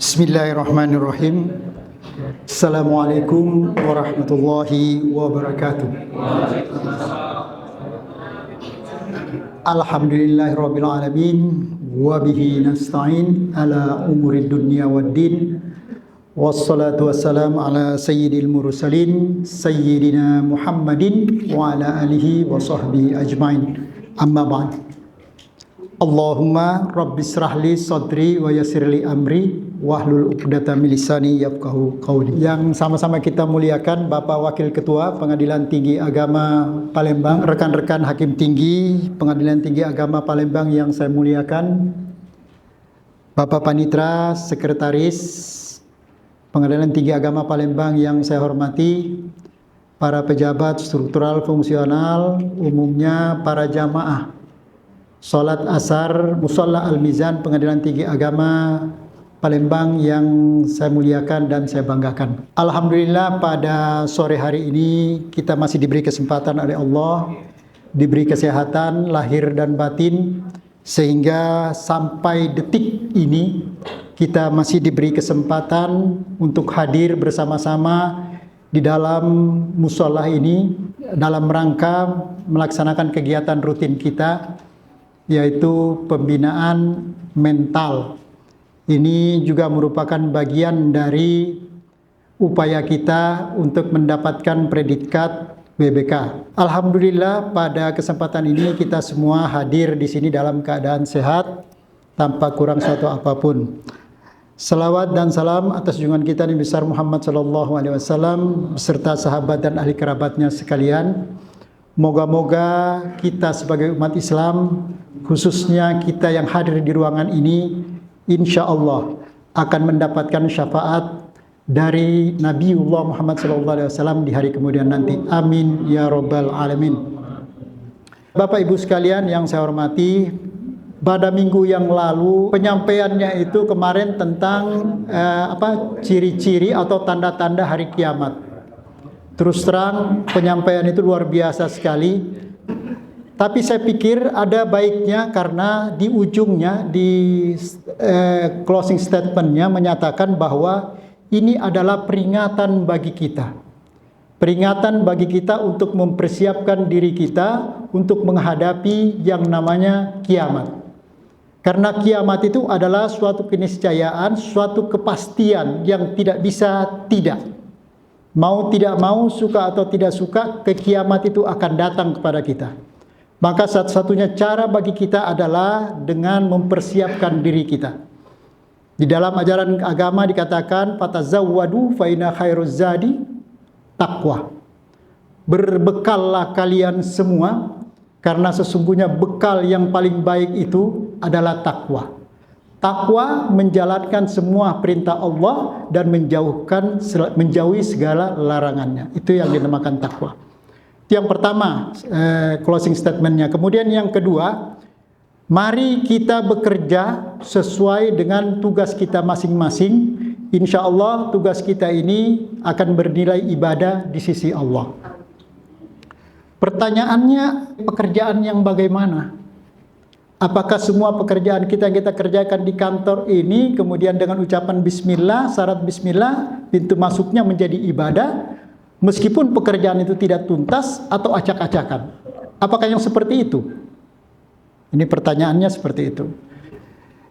Bismillahirrahmanirrahim. Assalamualaikum warahmatullahi wabarakatuh. Alhamdulillahirabbil alamin wa bihi nasta'in ala umuri dunya waddin. Wassalatu wassalamu ala sayyidil mursalin sayyidina Muhammadin wa ala alihi wa sahbihi ajmain. Amma ba'd. Allahumma rabbisrahli sadri wa yassirli amri wahlul 'uqdatam min lisani yafqahu qawli. Yang sama-sama kita muliakan Bapak Wakil Ketua Pengadilan Tinggi Agama Palembang, rekan-rekan Hakim Tinggi Pengadilan Tinggi Agama Palembang yang saya muliakan, Bapak Panitra Sekretaris Pengadilan Tinggi Agama Palembang yang saya hormati, para pejabat struktural fungsional, umumnya para jamaah Salat Asar Musalla Al-Mizan Pengadilan Tinggi Agama Palembang yang saya muliakan dan saya banggakan. Alhamdulillah pada sore hari ini kita masih diberi kesempatan oleh Allah, diberi kesehatan lahir dan batin, sehingga sampai detik ini kita masih diberi kesempatan untuk hadir bersama-sama di dalam musalla ini dalam rangka melaksanakan kegiatan rutin kita, yaitu pembinaan mental. Ini juga merupakan bagian dari upaya kita untuk mendapatkan predikat WBK. Alhamdulillah pada kesempatan ini kita semua hadir di sini dalam keadaan sehat tanpa kurang suatu apapun. Salawat dan salam atas junjungan kita Nabi besar Muhammad SAW beserta sahabat dan ahli kerabatnya sekalian. Moga-moga kita sebagai umat Islam, khususnya kita yang hadir di ruangan ini, insya Allah akan mendapatkan syafaat dari Nabiullah Muhammad SAW di hari kemudian nanti. Amin ya rabbal alamin. Bapak Ibu sekalian yang saya hormati, pada minggu yang lalu penyampaiannya itu kemarin tentang ciri-ciri atau tanda-tanda hari kiamat. Terus terang penyampaian itu luar biasa sekali. Tapi saya pikir ada baiknya karena di ujungnya, di closing statementnya menyatakan bahwa ini adalah peringatan bagi kita. Peringatan bagi kita untuk mempersiapkan diri kita untuk menghadapi yang namanya kiamat. Karena kiamat itu adalah suatu keniscayaan, suatu kepastian yang tidak bisa tidak. Mau tidak mau, suka atau tidak suka, kiamat itu akan datang kepada kita. Maka satu-satunya cara bagi kita adalah dengan mempersiapkan diri kita. Di dalam ajaran agama dikatakan fatazawwadu fa inna khairuz zadi taqwa. Berbekallah kalian semua karena sesungguhnya bekal yang paling baik itu adalah takwa. Takwa menjalankan semua perintah Allah dan menjauhi segala larangannya. Itu yang dinamakan takwa. Itu yang pertama, closing statementnya. Kemudian yang kedua, mari kita bekerja sesuai dengan tugas kita masing-masing. Insya Allah tugas kita ini akan bernilai ibadah di sisi Allah. Pertanyaannya, pekerjaan yang bagaimana? Apakah semua pekerjaan kita yang kita kerjakan di kantor ini kemudian dengan ucapan bismillah, syarat bismillah, pintu masuknya menjadi ibadah, meskipun pekerjaan itu tidak tuntas atau acak-acakan? Apakah yang seperti itu? Ini pertanyaannya seperti itu.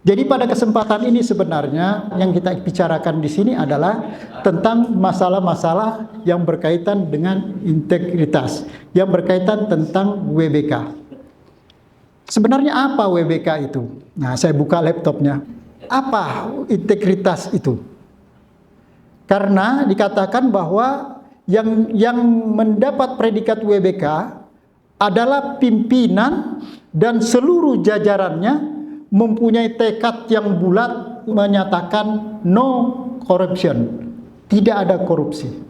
Jadi pada kesempatan ini sebenarnya yang kita bicarakan di sini adalah tentang masalah-masalah yang berkaitan dengan integritas, yang berkaitan tentang WBK. Sebenarnya apa WBK itu? Nah, saya buka laptopnya. Apa integritas itu? Karena dikatakan bahwa yang mendapat predikat WBK adalah pimpinan dan seluruh jajarannya mempunyai tekad yang bulat menyatakan no corruption. Tidak ada korupsi.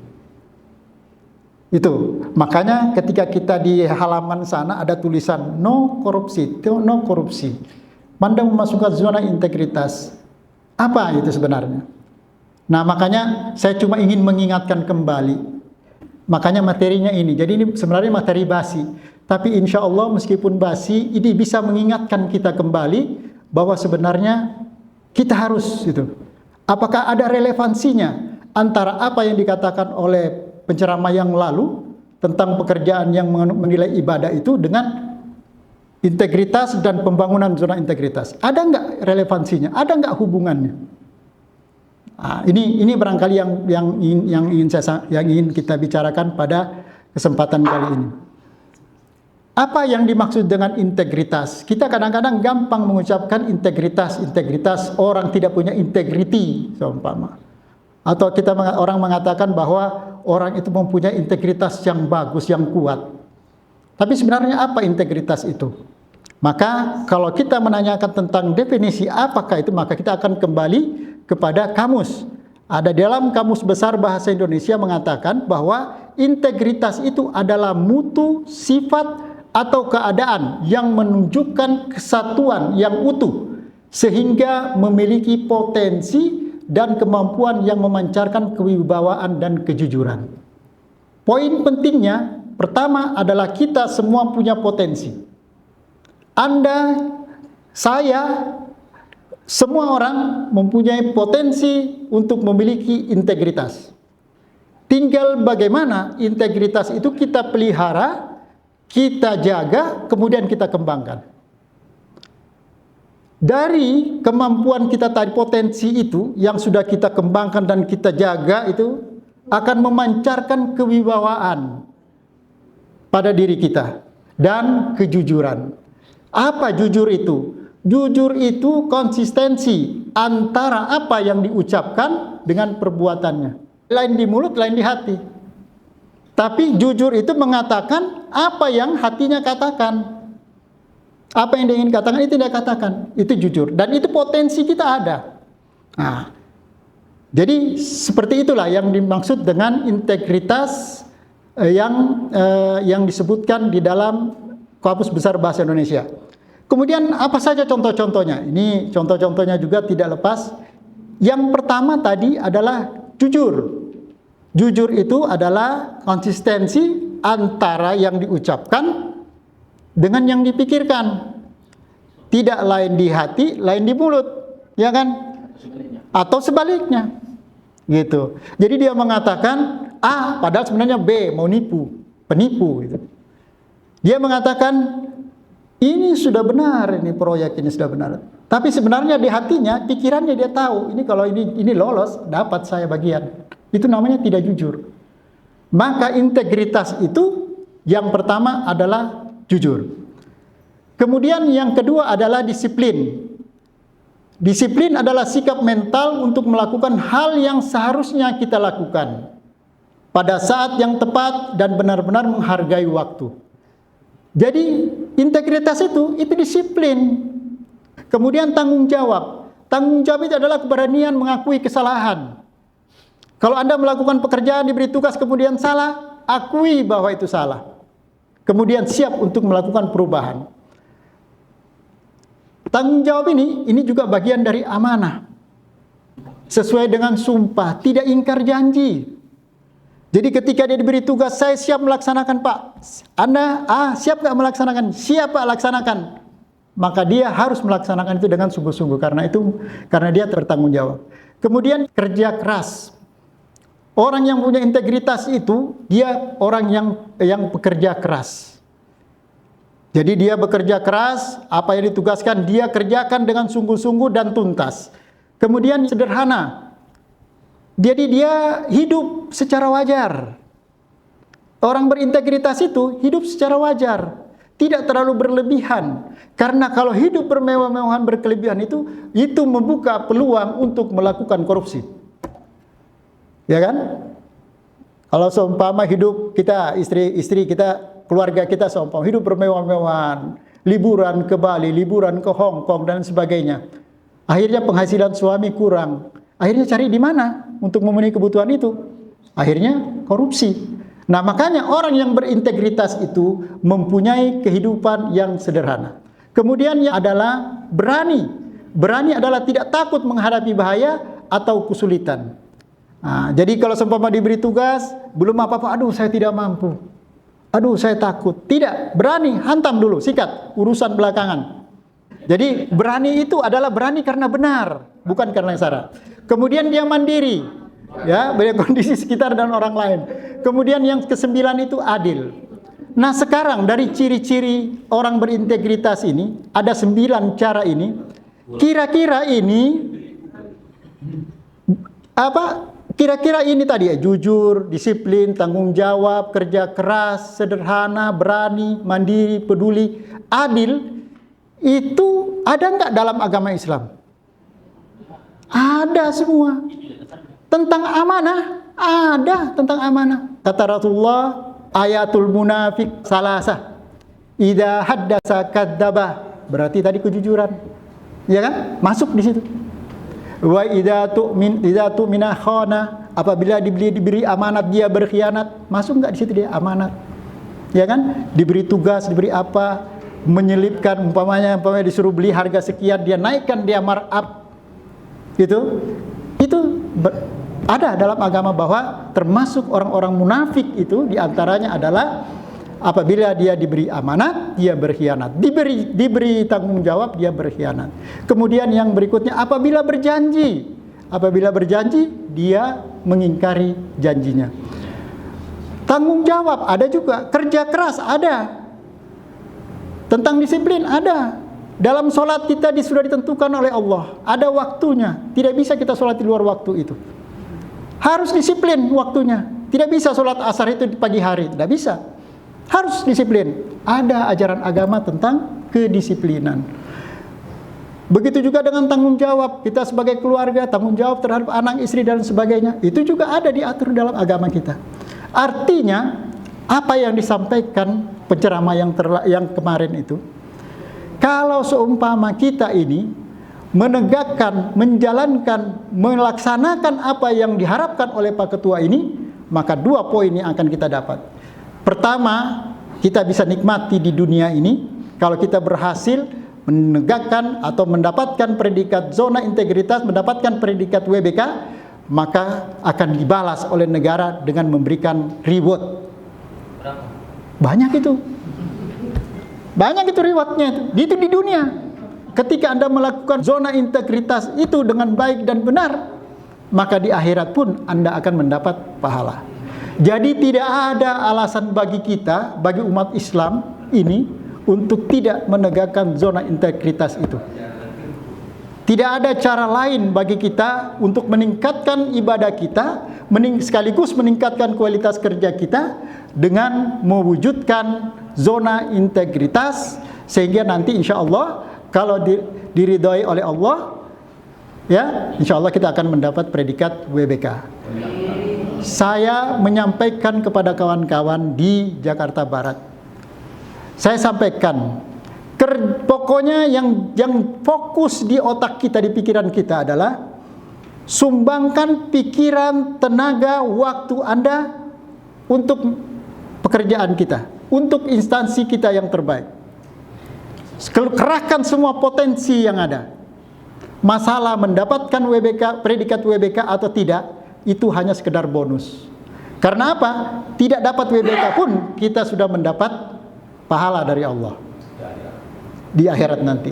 Itu makanya ketika kita di halaman sana ada tulisan no korupsi, no korupsi. Manda memasukkan zona integritas. Apa itu sebenarnya? Nah, makanya saya cuma ingin mengingatkan kembali. Makanya materinya ini. Jadi ini sebenarnya materi basi. Tapi insya Allah meskipun basi, ini bisa mengingatkan kita kembali bahwa sebenarnya kita harus itu. Apakah ada relevansinya antara apa yang dikatakan oleh penceramah yang lalu tentang pekerjaan yang menilai ibadah itu dengan integritas dan pembangunan zona integritas? Ada nggak relevansinya? Ada nggak hubungannya? Nah, ini barangkali yang ingin kita bicarakan pada kesempatan kali ini. Apa yang dimaksud dengan integritas? Kita kadang-kadang gampang mengucapkan integritas orang tidak punya integriti, seumpama. Atau orang mengatakan bahwa orang itu mempunyai integritas yang bagus, yang kuat. Tapi sebenarnya apa integritas itu? Maka kalau kita menanyakan tentang definisi apakah itu, maka kita akan kembali kepada kamus. Ada dalam Kamus Besar Bahasa Indonesia mengatakan bahwa integritas itu adalah mutu, sifat, atau keadaan yang menunjukkan kesatuan yang utuh sehingga memiliki potensi dan kemampuan yang memancarkan kewibawaan dan kejujuran. Poin pentingnya pertama adalah kita semua punya potensi. Anda, saya, semua orang mempunyai potensi untuk memiliki integritas. Tinggal bagaimana integritas itu kita pelihara, kita jaga, kemudian kita kembangkan. Dari kemampuan kita tadi, potensi itu yang sudah kita kembangkan dan kita jaga itu akan memancarkan kewibawaan pada diri kita dan kejujuran. Apa jujur itu? Jujur itu konsistensi antara apa yang diucapkan dengan perbuatannya. Lain di mulut, lain di hati. Tapi jujur itu mengatakan apa yang hatinya katakan. Apa yang dia ingin katakan itu dia katakan. Itu jujur. Dan itu potensi kita ada. Nah, jadi seperti itulah yang dimaksud dengan integritas yang disebutkan di dalam Kamus Besar Bahasa Indonesia. Kemudian apa saja contoh-contohnya? Ini contoh-contohnya juga tidak lepas. Yang pertama tadi adalah jujur. Jujur itu adalah konsistensi antara yang diucapkan dengan yang dipikirkan. Tidak lain di hati, lain di mulut, ya kan? Atau sebaliknya. Gitu. Jadi dia mengatakan A, padahal sebenarnya B, mau nipu, penipu gitu. Dia mengatakan ini sudah benar, ini proyek ini sudah benar. Tapi sebenarnya di hatinya, pikirannya dia tahu, ini kalau ini lolos, dapat saya bagian. Itu namanya tidak jujur. Maka integritas itu yang pertama adalah jujur. Kemudian yang kedua adalah disiplin. Disiplin adalah sikap mental untuk melakukan hal yang seharusnya kita lakukan pada saat yang tepat dan benar-benar menghargai waktu. Jadi integritas itu disiplin. Kemudian tanggung jawab. Tanggung jawab itu adalah keberanian mengakui kesalahan. Kalau Anda melakukan pekerjaan, diberi tugas, kemudian salah, akui bahwa itu salah. Kemudian siap untuk melakukan perubahan. Tanggung jawab ini juga bagian dari amanah. Sesuai dengan sumpah, tidak ingkar janji. Jadi ketika dia diberi tugas, saya siap melaksanakan Pak. Anda, siap nggak melaksanakan? Siap Pak, laksanakan. Maka dia harus melaksanakan itu dengan sungguh-sungguh. Karena dia bertanggung jawab. Kemudian kerja keras. Orang yang punya integritas itu, dia orang yang bekerja keras. Jadi dia bekerja keras, apa yang ditugaskan dia kerjakan dengan sungguh-sungguh dan tuntas. Kemudian sederhana. Jadi dia hidup secara wajar. Orang berintegritas itu hidup secara wajar. Tidak terlalu berlebihan. Karena kalau hidup bermewah-mewahan berkelebihan itu membuka peluang untuk melakukan korupsi. Ya kan? Kalau seumpama hidup kita, istri kita, keluarga kita seumpama hidup bermewah-mewahan, liburan ke Bali, liburan ke Hong Kong dan sebagainya. Akhirnya penghasilan suami kurang. Akhirnya cari di mana untuk memenuhi kebutuhan itu? Akhirnya korupsi. Nah, makanya orang yang berintegritas itu mempunyai kehidupan yang sederhana. Kemudian yang adalah berani. Berani adalah tidak takut menghadapi bahaya atau kesulitan. Nah, jadi kalau seumpama diberi tugas, belum apa-apa, aduh saya tidak mampu, aduh saya takut. Tidak, berani, hantam dulu, sikat, urusan belakangan. Jadi berani itu adalah berani karena benar, bukan karena yang salah. Kemudian dia mandiri, ya, melihat kondisi sekitar dan orang lain. Kemudian yang kesembilan itu adil. Nah sekarang dari ciri-ciri orang berintegritas ini, ada 9 cara ini. Kira-kira ini apa? Kira-kira ini tadi ya, jujur, disiplin, tanggung jawab, kerja keras, sederhana, berani, mandiri, peduli, adil. Itu ada nggak dalam agama Islam? Ada semua. Tentang amanah, ada tentang amanah. Kata Rasulullah, ayatul munafik salasah. Idza haddasa kadzdzaba. Berarti tadi kejujuran. Ya kan? Masuk di situ. Wa idza tu'mina khana, apabila diberi amanat dia berkhianat. Masuk nggak di situ dia amanat? Ya kan? Diberi tugas, diberi apa? Menyelipkan, umpamanya disuruh beli harga sekian, dia naikkan, dia markup. Itu ada dalam agama bahwa termasuk orang-orang munafik itu diantaranya adalah apabila dia diberi amanat, dia berkhianat. Diberi tanggung jawab, dia berkhianat. Kemudian yang berikutnya, apabila berjanji, dia mengingkari janjinya. Tanggung jawab ada juga, kerja keras ada. Tentang disiplin ada. Dalam sholat kita sudah ditentukan oleh Allah. Ada waktunya. Tidak bisa kita sholat di luar waktu itu. Harus disiplin waktunya. Tidak bisa sholat asar itu di pagi hari. Tidak bisa. Harus disiplin. Ada ajaran agama tentang kedisiplinan. Begitu juga dengan tanggung jawab. Kita sebagai keluarga, tanggung jawab terhadap anak, istri, dan sebagainya. Itu juga ada diatur dalam agama kita. Artinya, apa yang disampaikan penceramah yang kemarin itu, kalau seumpama kita ini menegakkan, menjalankan, melaksanakan apa yang diharapkan oleh Pak Ketua ini, maka 2 poin yang akan kita dapat. Pertama, kita bisa nikmati di dunia ini kalau kita berhasil menegakkan atau mendapatkan predikat zona integritas, mendapatkan predikat WBK, maka akan dibalas oleh negara dengan memberikan reward. Banyak itu. Banyak itu rewardnya itu. Itu di dunia. Ketika Anda melakukan zona integritas itu dengan baik dan benar, maka di akhirat pun Anda akan mendapat pahala. Jadi tidak ada alasan bagi kita, bagi umat Islam ini untuk tidak menegakkan zona integritas itu. Tidak ada cara lain bagi kita untuk meningkatkan ibadah kita, sekaligus meningkatkan kualitas kerja kita dengan mewujudkan zona integritas, sehingga nanti insya Allah kalau diridhoi oleh Allah, ya insya Allah kita akan mendapat predikat WBK. Saya menyampaikan kepada kawan-kawan di Jakarta Barat, saya sampaikan, pokoknya yang fokus di otak kita, di pikiran kita adalah sumbangkan pikiran, tenaga, waktu Anda untuk pekerjaan kita, untuk instansi kita yang terbaik. Kerahkan semua potensi yang ada. Masalah mendapatkan WBK, predikat WBK atau tidak, itu hanya sekedar bonus. Karena apa? Tidak dapat WBK pun kita sudah mendapat pahala dari Allah di akhirat nanti.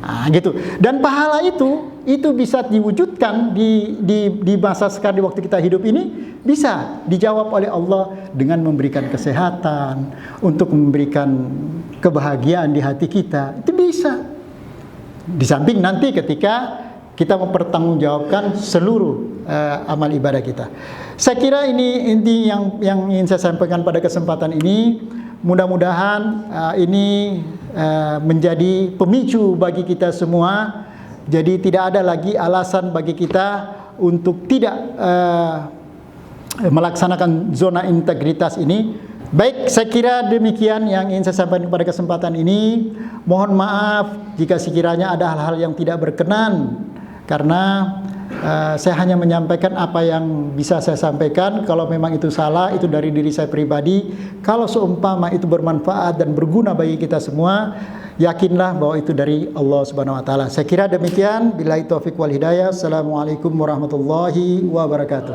Nah, gitu. Dan pahala itu bisa diwujudkan di masa sekarang, di waktu kita hidup ini, bisa dijawab oleh Allah dengan memberikan kesehatan, untuk memberikan kebahagiaan di hati kita. Itu bisa. Di samping nanti ketika kita mempertanggungjawabkan seluruh amal ibadah kita. Saya kira ini inti yang ingin saya sampaikan pada kesempatan ini. Mudah-mudahan ini menjadi pemicu bagi kita semua. Jadi tidak ada lagi alasan bagi kita untuk tidak melaksanakan zona integritas ini. Baik, saya kira demikian yang ingin saya sampaikan pada kesempatan ini. Mohon maaf jika sekiranya ada hal-hal yang tidak berkenan, karena saya hanya menyampaikan apa yang bisa saya sampaikan. Kalau memang itu salah, itu dari diri saya pribadi. Kalau seumpama itu bermanfaat dan berguna bagi kita semua, yakinlah bahwa itu dari Allah Subhanahu wa taala. Saya kira demikian. Billahi taufik wal hidayah. Assalamualaikum warahmatullahi wabarakatuh.